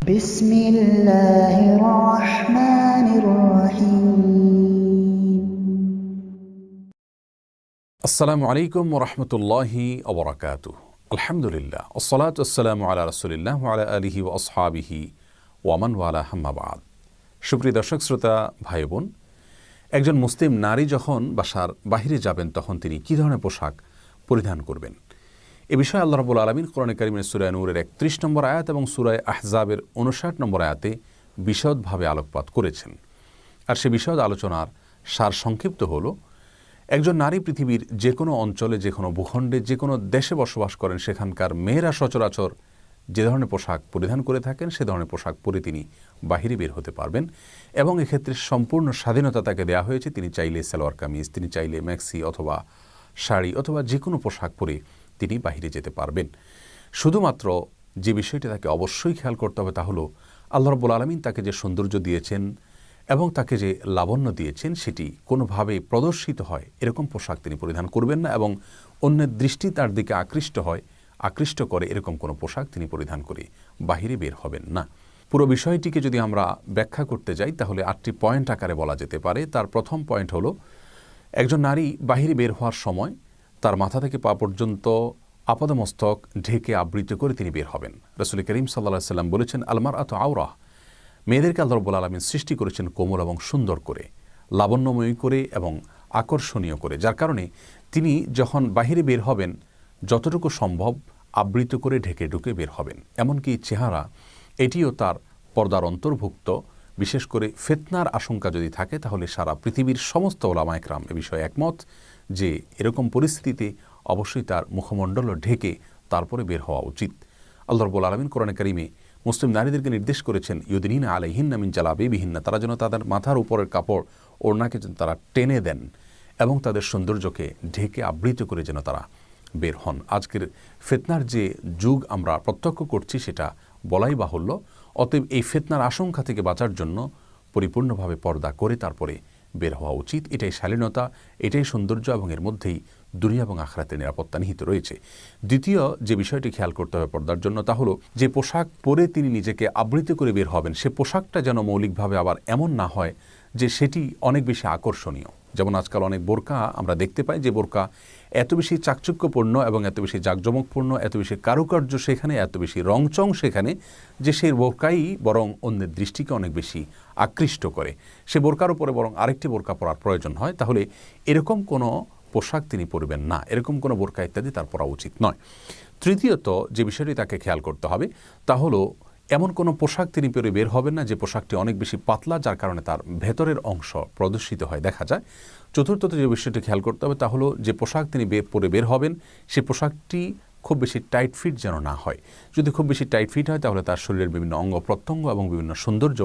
বিসমিল্লাহির রহমানির রহিম। আসসালামু আলাইকুম ওয়া রাহমাতুল্লাহি ওয়া বারাকাতুহু। আলহামদুলিল্লাহ ওয়াসসালাতু ওয়াসসালামু আলা রাসূলিল্লাহ ওয়া আলা আলিহি ওয়া আসহাবিহি ওয়া মান ওয়ালা, আম্মা বা'দ। সুপ্রিয় দর্শক শ্রোতা ভাই বোন, একজন মুসলিম নারী যখন বাসার বাহিরে যাবেন তখন তিনি কী ধরনের পোশাক পরিধান করবেন, এ বিষয়ে আল্লাহ রাব্বুল আলামিন কোরআনে কারিমের সূরা নূরের ৩১ নম্বর আয়াত এবং সূরা আহজাবের ৫৯ নম্বর আয়াতে বিশদভাবে আলোকপাত করেছেন। আর সে বিশদ আলোচনার সার সংক্ষিপ্ত হলো, একজন নারী পৃথিবীর যে কোনো অঞ্চলে, যে কোনো ভূখণ্ডে, যে কোনো দেশে বসবাস করেন, সেখানকার মেয়েরা সচরাচর যে ধরনের পোশাক পরিধান করে থাকেন সে ধরনের পোশাক পরে তিনি বাহিরে বের হতে পারবেন এবং এক্ষেত্রে সম্পূর্ণ স্বাধীনতা তাকে দেওয়া হয়েছে। তিনি চাইলে সালোয়ার কামিজ, তিনি চাইলে ম্যাক্সি অথবা শাড়ি অথবা যে কোনো পোশাক পরে তিনি বাহিরে যেতে পারবেন। শুধুমাত্র যে বিষয়টি তাকে অবশ্যই খেয়াল করতে হবে তা হলো, আল্লাহ রাব্বুল আলামিন তাকে যে সৌন্দর্য দিয়েছেন এবং তাকে যে লাবণ্য দিয়েছেন সেটি কোনোভাবে প্রদর্শিত হয় এরকম পোশাক তিনি পরিধান করবেন না এবং অন্যের দৃষ্টি তার দিকে আকৃষ্ট করে এরকম কোনো পোশাক তিনি পরিধান করে বাহিরে বের হবেন না। পুরো বিষয়টিকে যদি আমরা ব্যাখ্যা করতে যাই তাহলে 8টি পয়েন্ট আকারে বলা যেতে পারে। তার প্রথম পয়েন্ট হলো, একজন নারী বাহিরে বের হওয়ার সময় তার মাথা থেকে পা পর্যন্ত আপাদমস্তক ঢেকে আবৃত করে তিনি বের হবেন। রাসূল করিম সাল্লাল্লাহু আলাইহি সাল্লাম বলেছেন, আল-মারআতু আওরাহ, মেয়েদেরকে আল্লাহ রাব্বুল আলামিন সৃষ্টি করেছেন কোমল এবং সুন্দর করে, লাবণ্যময়ী করে এবং আকর্ষণীয় করে, যার কারণে তিনি যখন বাহিরে বের হবেন যতটুকু সম্ভব আবৃত করে ঢেকে ঢুকে বের হবেন। এমনকি চেহারা এটিও তার পর্দার অন্তর্ভুক্ত। বিশেষ করে ফিতনার আশঙ্কা যদি থাকে তাহলে সারা পৃথিবীর সমস্ত ওলামায়ে কেরাম এ বিষয়ে একমত যে এরকম পরিস্থিতিতে অবশ্যই তার মুখমণ্ডল ঢেকে তারপরে বের হওয়া উচিত। আল্লাহ রাব্বুল আলামিন কোরআনে কারিমে মুসলিম নারীদেরকে নির্দেশ করেছেন, ইউদিনিনা আলাইহিন্না মিন জালাবিবিহিন্না, তারা যেন তাদের মাথার উপরের কাপড় ওড়নাকে যেন তারা টেনে দেন এবং তাদের সৌন্দর্যকে ঢেকে আবৃত করে যেন তারা বের হন। আজকের ফিতনার যে যুগ আমরা প্রত্যক্ষ করছি সেটা বলাই বাহুল্য। অতএব এই ফিতনার আশঙ্কা থেকে বাঁচার জন্য পরিপূর্ণভাবে পর্দা করে তারপরে বের হওয়া উচিত। এটাই শালীনতা, এটাই সৌন্দর্য এবং এর মধ্যেই দুনিয়া এবং আখিরাতের নিরাপত্তা নিহিত রয়েছে। দ্বিতীয় যে বিষয়টি খেয়াল করতে হবে পর্দার জন্য তা হলো, যে পোশাক পরে তিনি নিজেকে আবৃত করে বের হবেন সে পোশাকটা যেন মৌলিকভাবে আবার এমন না হয় যে সেটি অনেক বেশি আকর্ষণীয়। যেমন আজকাল অনেক বোরকা আমরা দেখতে পাই যে বোরকা এত বেশি চাকচক্যপূর্ণ এবং এত বেশি জাঁকজমকপূর্ণ, এত বেশি কারুকার্য সেখানে, এত বেশি রংচং সেখানে, যে সেই বোরকাই বরং অন্যের দৃষ্টিকে অনেক বেশি আকৃষ্ট করে। সে বোরকার উপরে বরং আরেকটি বোরকা পরার প্রয়োজন হয়। তাহলে এরকম কোনো পোশাক তিনি পরবেন না, এরকম কোনো বোরকা ইত্যাদি তার পরা উচিত নয়। তৃতীয়ত যে বিষয়টি তাকে খেয়াল করতে হবে তা হলো, এমন কোনো পোশাক তিনি পরে বের হবেন না যে পোশাকটি অনেক বেশি পাতলা, যার কারণে তার ভেতরের অংশ প্রদর্শিত হয়, দেখা যায়। চতুর্থত যে বিষয়টি খেয়াল করতে হবে তা হলো, যে পোশাক তিনি পরে বের হবেন সে পোশাকটি খুব বেশি টাইট ফিট যেন না হয়। যদি খুব বেশি টাইট ফিট হয় তাহলে তার শরীরের বিভিন্ন অঙ্গ প্রত্যঙ্গ এবং বিভিন্ন সৌন্দর্য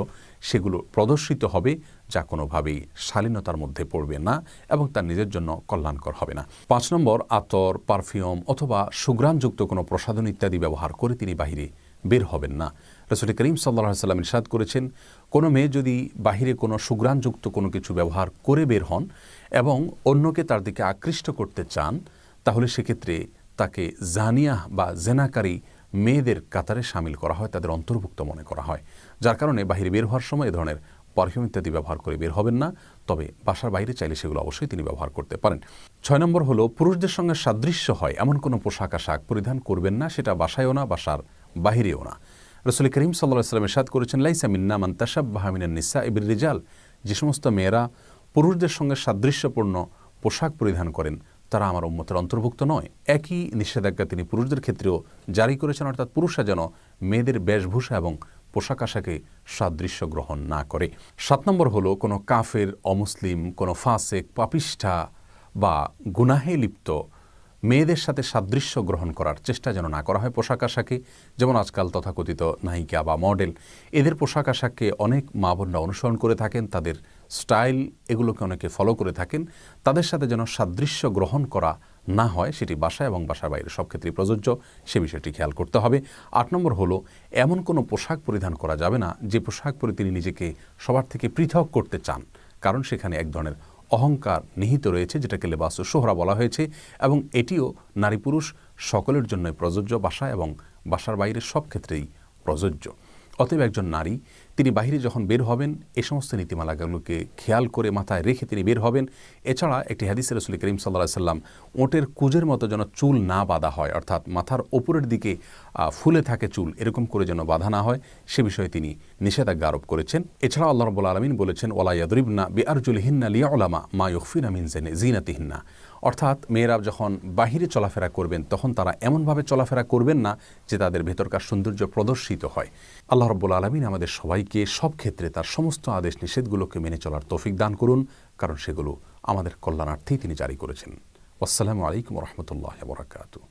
সেগুলো প্রদর্শিত হবে, যা কোনোভাবেই শালীনতার মধ্যে পড়বে না এবং তার নিজের জন্য কল্যাণকর হবে না। 5 নম্বর, আতর, পারফিউম অথবা সুঘ্রাণযুক্ত কোনো প্রসাধন ইত্যাদি ব্যবহার করে তিনি বাহিরে বের হবেন না। রাসূল করিম সাল্লাল্লাহু আলাইহি ওয়াসাল্লাম ইরশাদ করেছেন, কোনো মেয়ে যদি বাহিরে কোনো সুঘ্রাণযুক্ত কোনো কিছু ব্যবহার করে বের হন এবং অন্যকে তার দিকে আকৃষ্ট করতে চান তাহলে সেক্ষেত্রে তাকে জানিয়াহ বা জেনাকারী মেয়েদের কাতারে শামিল করা হয়, তাদের অন্তর্ভুক্ত মনে করা হয়। যার কারণে বাহিরে বের হওয়ার সময় এ ধরনের পারফিউম ইত্যাদি ব্যবহার করে বের হবেন না, তবে বাসার বাইরে চাইলে সেগুলো অবশ্যই তিনি ব্যবহার করতে পারেন। 6 নম্বর হলো, পুরুষদের সঙ্গে সাদৃশ্য হয় এমন কোনো পোশাক আশাক পরিধান করবেন না, সেটা বাসায়ও না বাসার বাহিরেও না। রাসূল করিম সাল্লাল্লাহু আলাইহি ওয়াসাল্লাম ইরশাদ করেছেন, লাইসা মিন্না মান তাশাব্বাহা মিনান নিসাই বির-রিজাল, যে সমস্ত মেয়েরা পুরুষদের সঙ্গে সাদৃশ্যপূর্ণ পোশাক পরিধান করেন তারা আমার উম্মতের অন্তর্ভুক্ত নয়। একই নিষেধাজ্ঞা তিনি পুরুষদের ক্ষেত্রেও জারি করেছেন, অর্থাৎ পুরুষরা যেন মেয়েদের বেশভূষা এবং পোশাক আশাকে সাদৃশ্য গ্রহণ না করে। 7 নম্বর হলো, কোনো কাফের, অমুসলিম, কোনো ফাসেক, পাপিষ্ঠা বা গুনাহে লিপ্ত মেয়েদের সাথে সাদৃশ্য গ্রহণ করার চেষ্টা যেন না করা হয় পোশাক আশাকে। যেমন আজকাল তথাকথিত নায়িকা বা মডেল, এদের পোশাক আশাককে অনেক মা বোনরা অনুসরণ করে থাকেন, তাদের স্টাইল এগুলোকে অনেকে ফলো করে থাকেন। তাদের সাথে যেন সাদৃশ্য গ্রহণ করা না হয়, সেটি বাসায় এবং বাসার বাইরে সব ক্ষেত্রেই প্রযোজ্য, সে বিষয়টি খেয়াল করতে হবে। 8 নম্বর হলো, এমন কোনো পোশাক পরিধান করা যাবে না যে পোশাক পরে তিনি নিজেকে সবার থেকে পৃথক করতে চান, কারণ সেখানে এক ধরনের অহংকার নিহিত রয়েছে, যেটাকে লেবাসুস শোহরা বলা হয়েছে এবং এটিও নারী পুরুষ সকলের জন্যই প্রযোজ্য, বাসা এবং বাসার বাইরে সব ক্ষেত্রেই প্রযোজ্য। অতএব একজন নারী তিনি বাহিরে যখন বের হবেন এই সমস্ত নীতিমালাগুলোকে খেয়াল করে মাথায় রেখে তিনি বের হবেন। এছাড়া একটি হাদিসে রাসূল করিম সাল্লাল্লাহু আলাইহি সাল্লাম ওটের কুজের মতো যেন চুল না বাঁধা হয়, অর্থাৎ মাথার ওপরের দিকে ফুলে থাকে চুল, এরকম করে যেন বাঁধা না হয় সে বিষয়ে তিনি নিষেধাজ্ঞা আরোপ করেছেন। এছাড়া আল্লাহ রাব্বুল আলামিন বলেছেন ওয়ালা ইয়াদরিবনা বিআরজুলিহিন্না লিয়াউলামা মা ইউখফিনা মিন জিনাতিহিন্না, অর্থাৎ মেয়েরা যখন বাহিরে চলাফেরা করবেন তখন তারা এমনভাবে চলাফেরা করবেন না যে তাদের ভেতরকার সৌন্দর্য প্রদর্শিত হয়। আল্লাহ রাব্বুল আলামিন আমাদের সবাইকে সব ক্ষেত্রে তার সমস্ত আদেশ নিষেধগুলোকে মেনে চলার তৌফিক দান করুন, কারণ সেগুলো আমাদের কল্যাণার্থেই তিনি জারি করেছেন। আসসালামু আলাইকুম ওয়া রাহমাতুল্লাহি ওয়া বারাকাতুহু।